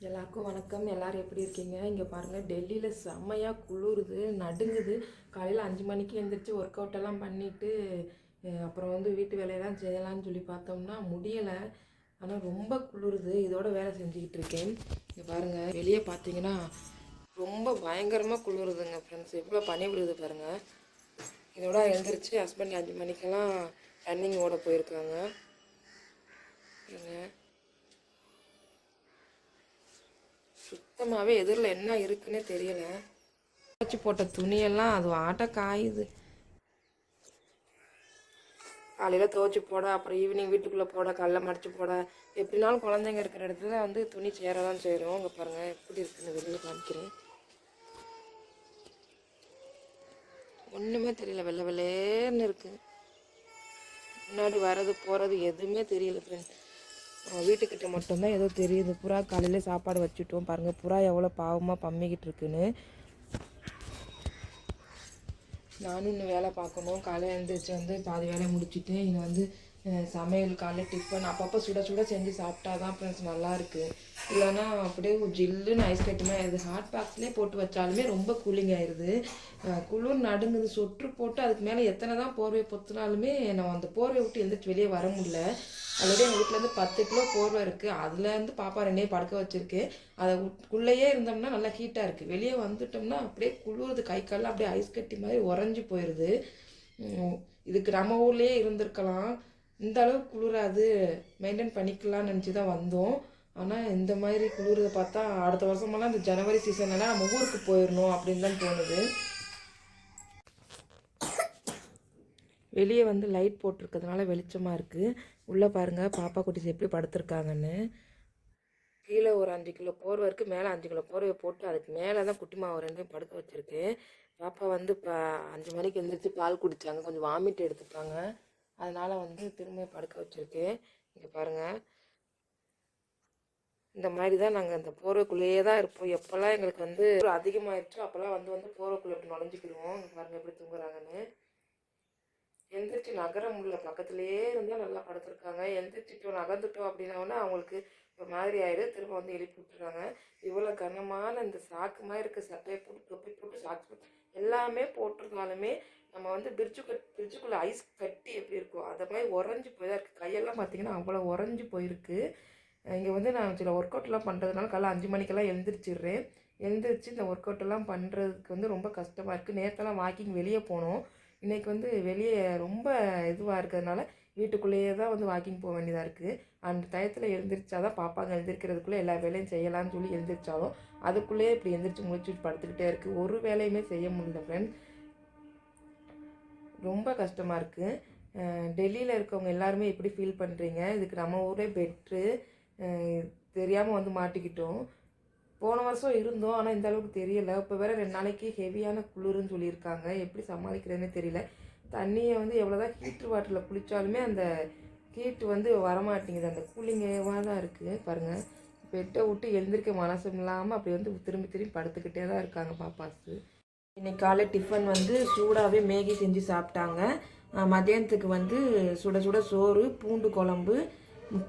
எல்லாருக்கும் வணக்கம். எல்லோரும் எப்படி இருக்கீங்க? இங்கே பாருங்கள், டெல்லியில் செம்மையாக குளிருது, நடுங்குது. காலையில் 5 மணிக்கு எழுந்திரிச்சு ஒர்க் அவுட் எல்லாம் பண்ணிவிட்டு அப்புறம் வந்து வீட்டு வேலையெல்லாம் செய்யலான்னு சொல்லி பார்த்தோம்னா முடியலை. ஆனால் ரொம்ப குளிருது. இதோட வேலை செஞ்சுக்கிட்டு இருக்கேன். இங்கே பாருங்கள், வெளியே பார்த்தீங்கன்னா ரொம்ப பயங்கரமாக குளிருதுங்க ஃப்ரெண்ட்ஸ். எவ்வளோ பனி விழுது பாருங்கள். இதோட எழுந்திரிச்சு ஹஸ்பண்ட் 5 மணிக்கெல்லாம் ரன்னிங் ஓட போயிருக்காங்க. சுத்தமாகவே எதிரில் என்ன இருக்குன்னே தெரியலை. துவைச்சி போட்ட துணியெல்லாம் அது ஆட்ட காயுது. காலையில் துவைச்சி போட, அப்புறம் ஈவினிங் வீட்டுக்குள்ளே போட, கல்ல மடித்து போட, எப்படினாலும் குழந்தைங்க இருக்கிற இடத்துல வந்து துணி சேர தான் செய்கிறோம். இங்கே பாருங்கள் எப்படி இருக்குன்னு வெளியே காமிக்கிறேன். ஒன்றுமே தெரியல, வெள்ளை வெள்ளையர்னு இருக்குது. முன்னாடி வர்றது போகிறது எதுவுமே தெரியல ஃப்ரெண்ட்ஸ். வீட்டுக்கிட்ட மட்டும்தான் ஏதோ தெரியுது. புறா காலையில் சாப்பாடு வச்சுட்டோம். பாருங்கள் புறா எவ்வளோ பாவமாக பம்மிக்கிட்டு இருக்குன்னு. நானும் இன்னும் வேலை பார்க்கணும். காலையில் எழுந்திரிச்சு வந்து பாதி வேலையை முடிச்சுட்டு இங்கே வந்து சமையல், காலையில் டிஃபன் அப்பப்போ சுட சுட செஞ்சு சாப்பிட்டா தான் ஃப்ரெண்ட்ஸ் நல்லாயிருக்கு. இல்லைன்னா அப்படியே ஜில்லுன்னு ஐஸ் கட்டுமே ஆயிடுது. ஹாட் பாக்ஸ்லேயே போட்டு வச்சாலுமே ரொம்ப கூலிங் ஆயிடுது. குளிர் நடுங்குது. சொற்று போட்டு அதுக்கு மேலே எத்தனை தான் போர்வையை பொத்துனாலுமே நம்ம அந்த போர்வையை விட்டு எழுந்திரிச்சு வெளியே வர முடியல. ஆல்ரெடி எங்கள் வீட்டிலேருந்து 10 கிலோ போர்வை இருக்குது. அதுலேருந்து பாப்பா 2 படுக்க வச்சுருக்கு. அதை உள்ளேயே இருந்தோம்னா நல்லா ஹீட்டாக இருக்குது. வெளியே வந்துட்டோம்னா அப்படியே குளிருது. கை காலில் அப்படியே ஐஸ் கட்டி மாதிரி உறைஞ்சி போயிடுது. இதுக்கு நம்ம ஊர்லேயே இருந்திருக்கலாம். இந்த அளவுக்கு குளிராது, மெயின்டைன் பண்ணிக்கலாம்னு நினச்சி தான் வந்தோம். ஆனால் இந்த மாதிரி குளிரதை பார்த்தா அடுத்த வருஷமெல்லாம் இந்த ஜனவரி சீசன்லாம் நம்ம ஊருக்கு போயிடணும் அப்படின்னு தான் தோணுது. வெளியே வந்து லைட் போட்டிருக்கிறதுனால வெளிச்சமாக இருக்குது. உள்ளே பாருங்கள் பாப்பா குட்டிஸ் எப்படி படுத்துருக்காங்கன்னு. கீழே ஒரு 5 கிலோ போர்வை இருக்குது, மேலே 5 கிலோ போர்வையை போட்டு அதுக்கு மேலே தான் குட்டி மாவு 2 படுக்க வச்சுருக்கு. பாப்பா வந்து இப்போ 5 மணிக்கு எழுந்திரிச்சு பால் குடித்தாங்க. கொஞ்சம் வாமிட் எடுத்துட்டாங்க. அதனால் வந்து திரும்ப படுக்க வச்சுருக்கு. இங்கே பாருங்கள், இந்த மாதிரி தான் நாங்கள் இந்த போர்வைக்குள்ளேயே தான் இருப்போம். எப்போல்லாம் எங்களுக்கு வந்து அதிகமாகிடுச்சோ அப்போல்லாம் வந்து வந்து போர்வைக்குள்ளே எப்படி நுழைஞ்சிக்கிடுவோம். இங்கே பாருங்கள் எப்படி தூங்குறாங்கன்னு. எந்திரிச்சு நகர முடியல. பக்கத்துலேயே இருந்தால் நல்லா படுத்துருக்காங்க. எந்திரிச்சிட்டோம் நகர்ந்துட்டோம் அப்படின்னா அவங்களுக்கு ஒரு மாதிரி ஆயிடும். திரும்ப வந்து எழுப்பி விட்டுறாங்க. இவ்வளோ கனமான இந்த சாக்கு மாதிரி இருக்க சட்டையை போட்டு தொப்பி போட்டு சாக்ஸ் போட்டு எல்லாமே போட்டிருந்தாலுமே நம்ம வந்து ஃப்ரிட்ஜுக்குள்ளே ஐஸ் கட்டி எப்படி இருக்கும் அதை மாதிரி உறைஞ்சி போய் தான் இருக்குது. கையெல்லாம் பார்த்திங்கன்னா அவ்வளோ உறைஞ்சி போயிருக்கு. இங்கே வந்து நான் சில ஒர்க் அவுட்லாம் பண்ணுறதுனால காலைல 5 மணிக்கெல்லாம் எழுந்திரிச்சிடுறேன். எழுந்திரிச்சு இந்த ஒர்க் அவுட்டெல்லாம் பண்ணுறதுக்கு வந்து ரொம்ப கஷ்டமாக இருக்குது. நேரத்தெல்லாம் வாக்கிங் வெளியே போனோம். இன்றைக்கி வந்து வெளியே ரொம்ப இதுவாக இருக்கிறதுனால வீட்டுக்குள்ளேயே தான் வந்து வாக்கிங் போக வேண்டியதாக இருக்குது. அந்த டயத்தில் எழுந்திரிச்சா தான் பாப்பாங்க எழுந்திரிக்கிறதுக்குள்ளே எல்லா வேலையும் செய்யலாம்னு சொல்லி எழுந்திரிச்சாலும் அதுக்குள்ளேயே இப்படி எழுந்திரிச்சு முடிச்சுட்டு படுத்துக்கிட்டே இருக்குது. ஒரு வேலையுமே செய்ய முடியல ஃப்ரெண்ட்ஸ். ரொம்ப கஷ்டமாக இருக்குது. டெல்லியில் இருக்கவங்க எல்லாருமே எப்படி ஃபீல் பண்ணுறீங்க? இதுக்கு நம்ம ஊரே பெட்ரு. தெரியாமல் வந்து மாட்டிக்கிட்டோம். போன வருஷம் இருந்தோம், ஆனால் இந்த அளவுக்கு தெரியலை. இப்போ வேறு 2 நாளைக்கு ஹெவியான குளிர்னு சொல்லியிருக்காங்க. எப்படி சமாளிக்கிறதுனே தெரியல. தண்ணியை வந்து எவ்வளோ தான் ஹீட்ரு வாட்டரில் குளித்தாலுமே அந்த ஹீட்டு வந்து வரமாட்டேங்குது. அந்த கூலிங்காக தான் இருக்குது. பாருங்கள், பெட்டை விட்டு எழுந்திரிக்க மனசும் இல்லாமல் அப்படி வந்து திரும்பி திரும்பி படுத்துக்கிட்டே தான் இருக்காங்க பாப்பாஸு. இன்றைக்கி காலை டிஃபன் வந்து சூடாகவே மேகி செஞ்சு சாப்பிட்டாங்க. மதியானத்துக்கு வந்து சுட சுட சோறு, பூண்டு குழம்பு,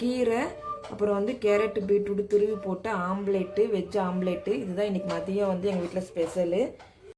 கீரை, அப்புறம் வந்து கேரட்டு பீட்ரூட் துருவி போட்ட ஆம்லேட்டு, வெஜ் ஆம்லேட்டு. இதுதான் இன்றைக்கி மதியம் வந்து எங்கள் வீட்டில் ஸ்பெஷலு.